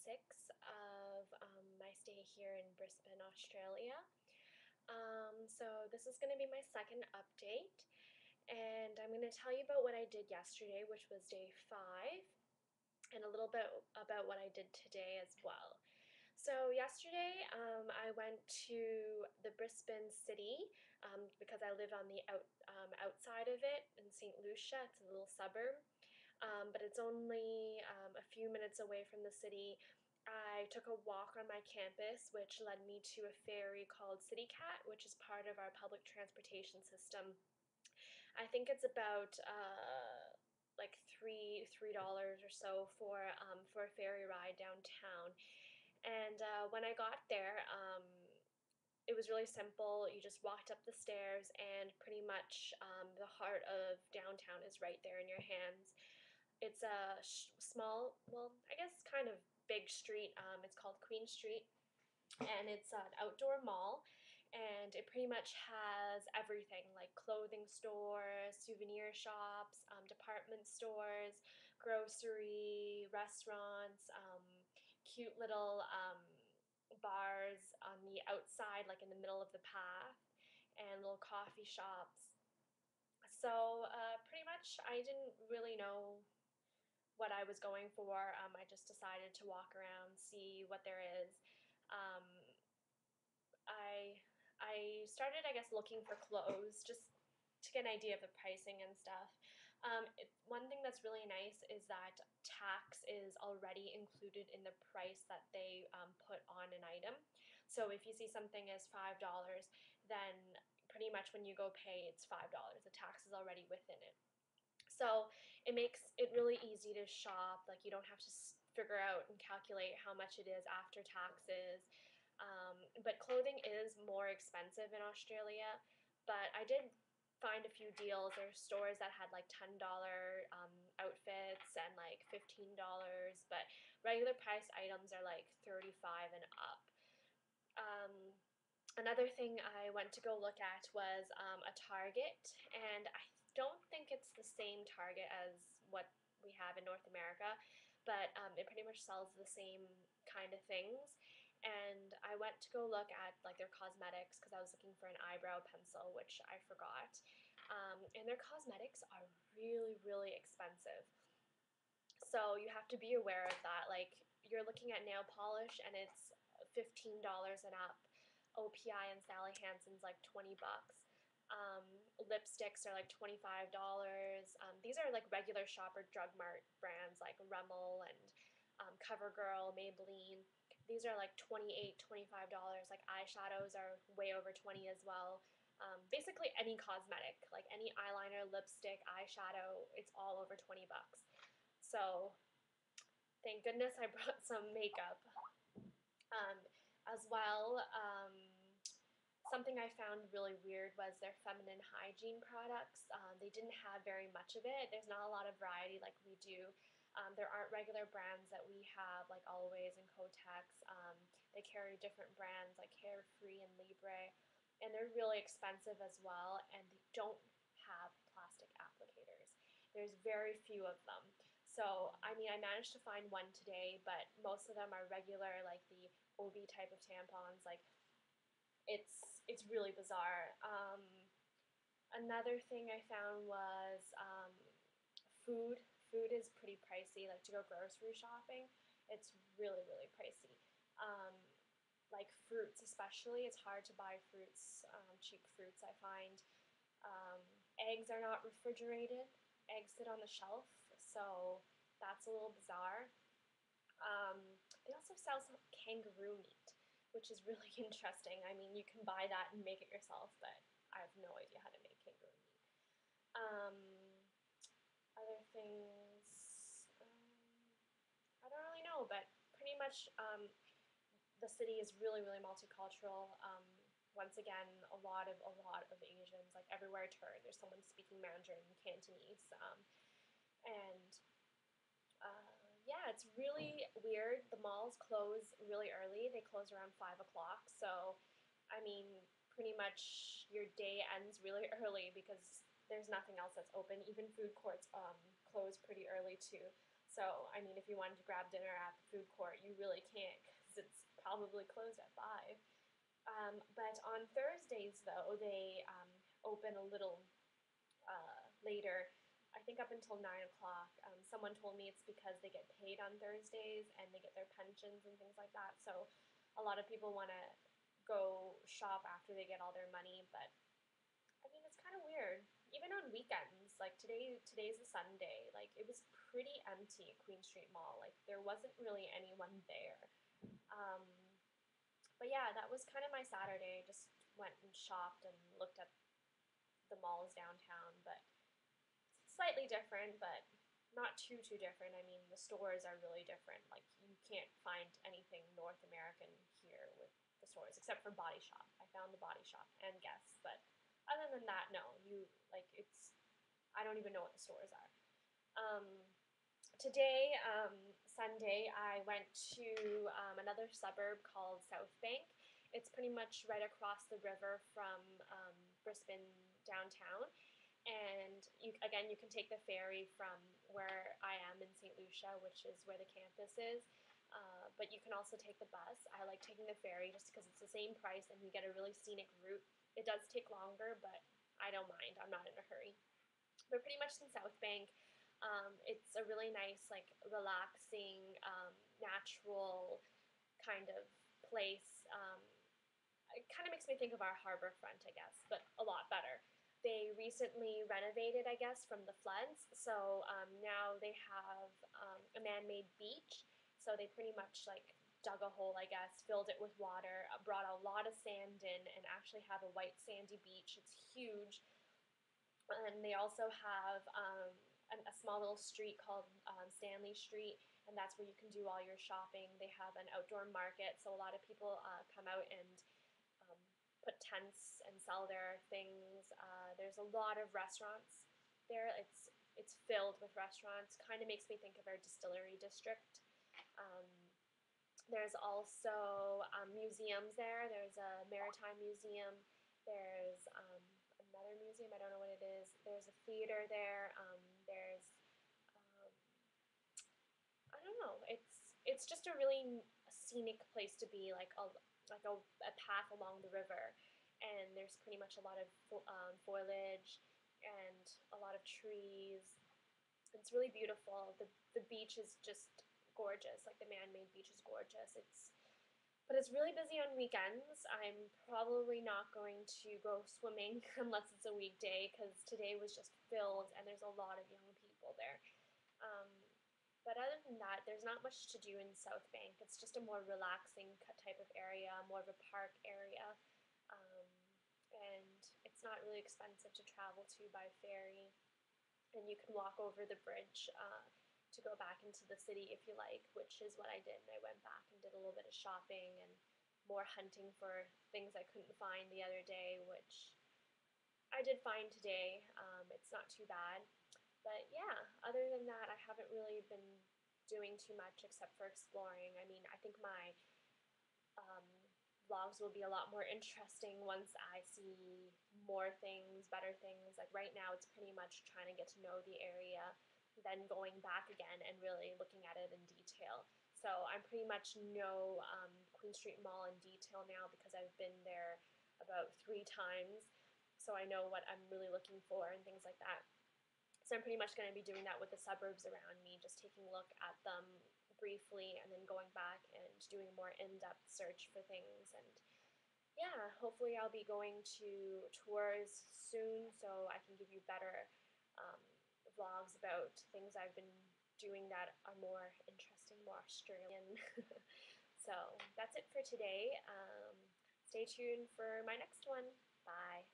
6 of my stay here in Brisbane, Australia. So this is going to be my second update, and I'm going to tell you about what I did yesterday, which was day 5, and a little bit about what I did today as well. So yesterday, I went to the Brisbane city because I live on the outside of it in St. Lucia. It's a little suburb, but it's only a few minutes away from the city. I took a walk on my campus, which led me to a ferry called City Cat, which is part of our public transportation system. I think it's about like $3 or so for a ferry ride downtown. And when I got there, it was really simple. You just walked up the stairs, and pretty much the heart of downtown is right there in your hands. It's a small, well, I guess kind of big street. It's called Queen Street, and it's an outdoor mall, and it pretty much has everything like clothing stores, souvenir shops, department stores, grocery, restaurants, cute little bars on the outside, like in the middle of the path, and little coffee shops. So pretty much I didn't really know what I was going for. I just decided to walk around, see what there is. Um, I I started, I guess, looking for clothes just to get an idea of the pricing and stuff. One thing that's really nice is that tax is already included in the price that they put on an item. So if you see something as $5, then pretty much when you go pay, it's $5. The tax is already within it. So it makes it really easy to shop. Like, you don't have to figure out and calculate how much it is after taxes. But clothing is more expensive in Australia. But I did find a few deals. There are stores that had like $10 outfits and like $15, but regular price items are like 35 and up. Um, Another thing I went to go look at was a Target, and I don't think it's the same Target as what we have in North America, but it pretty much sells the same kind of things. And I went to go look at like their cosmetics because I was looking for an eyebrow pencil, which I forgot. And their cosmetics are really, really expensive. So you have to be aware of that. Like, you're looking at nail polish and it's $15 and up. OPI and Sally Hansen's like 20 bucks. Lipsticks are like $25. These are like regular Shopper Drug Mart brands like Rimmel and CoverGirl, Maybelline. These are like $28, $25. Like, eyeshadows are way over 20 as well. Basically any cosmetic, like any eyeliner, lipstick, eyeshadow, it's all over 20 bucks. So thank goodness I brought some makeup. Um, as well, something I found really weird was their feminine hygiene products. They didn't have very much of it. There's not a lot of variety like we do. There aren't regular brands that we have, like Always and Kotex. They carry different brands like Carefree and Libre, and they're really expensive as well, and they don't have plastic applicators. There's very few of them. So, I mean, I managed to find one today, but most of them are regular, like the OB type of tampons. Like, it's really bizarre. Another thing I found was food. Food is pretty pricey. Like, to go grocery shopping, it's really, really pricey. Um, like fruits especially, it's hard to buy fruits, cheap fruits, I find. Um, Eggs are not refrigerated. Eggs sit on the shelf, so that's a little bizarre. Um, they also sell some kangaroo meat, which is really interesting. I mean, you can buy that and make it yourself, but I have no idea how to make kangaroo meat. Other things, I don't really know, but pretty much the city is really, really multicultural. Once again, a lot of Asians. Like, everywhere I turn, there's someone speaking Mandarin, Cantonese, and yeah, it's really weird. The malls close really early. They close around 5 o'clock. So, I mean, pretty much your day ends really early because there's nothing else that's open. Even food courts close pretty early too. So, I mean, if you wanted to grab dinner at the food court, you really can't because it's probably closed at 5. But on Thursdays, though, they open a little later, I think up until 9 o'clock. Someone told me it's because they get paid on Thursdays and they get their pensions and things like that. So a lot of people want to go shop after they get all their money, but I mean, it's kind of weird. Even on weekends, like today's a Sunday, like it was pretty empty at Queen Street Mall. Like there wasn't really anyone there. Um, but yeah, that was kind of my Saturday. Just went and shopped and looked at the malls downtown, but slightly different, but not too different. I mean, the stores are really different. Like you can't find anything North American here with the stores except for Body Shop. I found the Body Shop and Guess, but other than that, no. You like it's. I don't even know what the stores are. Um, Today, Sunday, I went to another suburb called Southbank. It's pretty much right across the river from Brisbane downtown. And again, you can take the ferry from where I am in St. Lucia, which is where the campus is. But you can also take the bus. I like taking the ferry just because it's the same price and you get a really scenic route. It does take longer, but I don't mind. I'm not in a hurry. But pretty much in Southbank, it's a really nice, like, relaxing, natural kind of place. It kind of makes me think of our harbor front, I guess, but a lot better. They recently renovated, I guess, from the floods, so now they have a man-made beach. So they pretty much like dug a hole, I guess, filled it with water, brought a lot of sand in, and actually have a white sandy beach. It's huge, and they also have a small little street called Stanley Street, and that's where you can do all your shopping. They have an outdoor market, so a lot of people come out and um, put tents and sell their things. There's a lot of restaurants there. It's filled with restaurants. Kind of makes me think of our distillery district. Um, there's also museums there. There's a maritime museum. There's another museum. I don't know what it is. There's a theater there. There's I don't know. It's just a really scenic place to be, like a path along the river, and there's pretty much a lot of foliage and a lot of trees. It's really beautiful. The beach is just gorgeous. Like the man-made beach is gorgeous. But it's really busy on weekends. I'm probably not going to go swimming unless it's a weekday because today was just filled and there's a lot of young people there. Um, but other than that, there's not much to do in Southbank. It's just a more relaxing type of area, more of a park area. Um, and it's not really expensive to travel to by ferry. And you can walk over the bridge to go back into the city if you like, which is what I did. I went back and did a little bit of shopping and more hunting for things I couldn't find the other day, which I did find today. It's not too bad. But yeah, other than that, I haven't really been doing too much except for exploring. I mean, I think my um, vlogs will be a lot more interesting once I see more things, better things. Like right now, it's pretty much trying to get to know the area, then going back again and really looking at it in detail. So I'm pretty much know Queen Street Mall in detail now because I've been there about 3 times. So I know what I'm really looking for and things like that. So I'm pretty much going to be doing that with the suburbs around me, just taking a look at them briefly and then going back and doing a more in-depth search for things. And yeah, hopefully I'll be going to tours soon so I can give you better um, vlogs about things I've been doing that are more interesting, more Australian. So that's it for today. Stay tuned for my next one. Bye.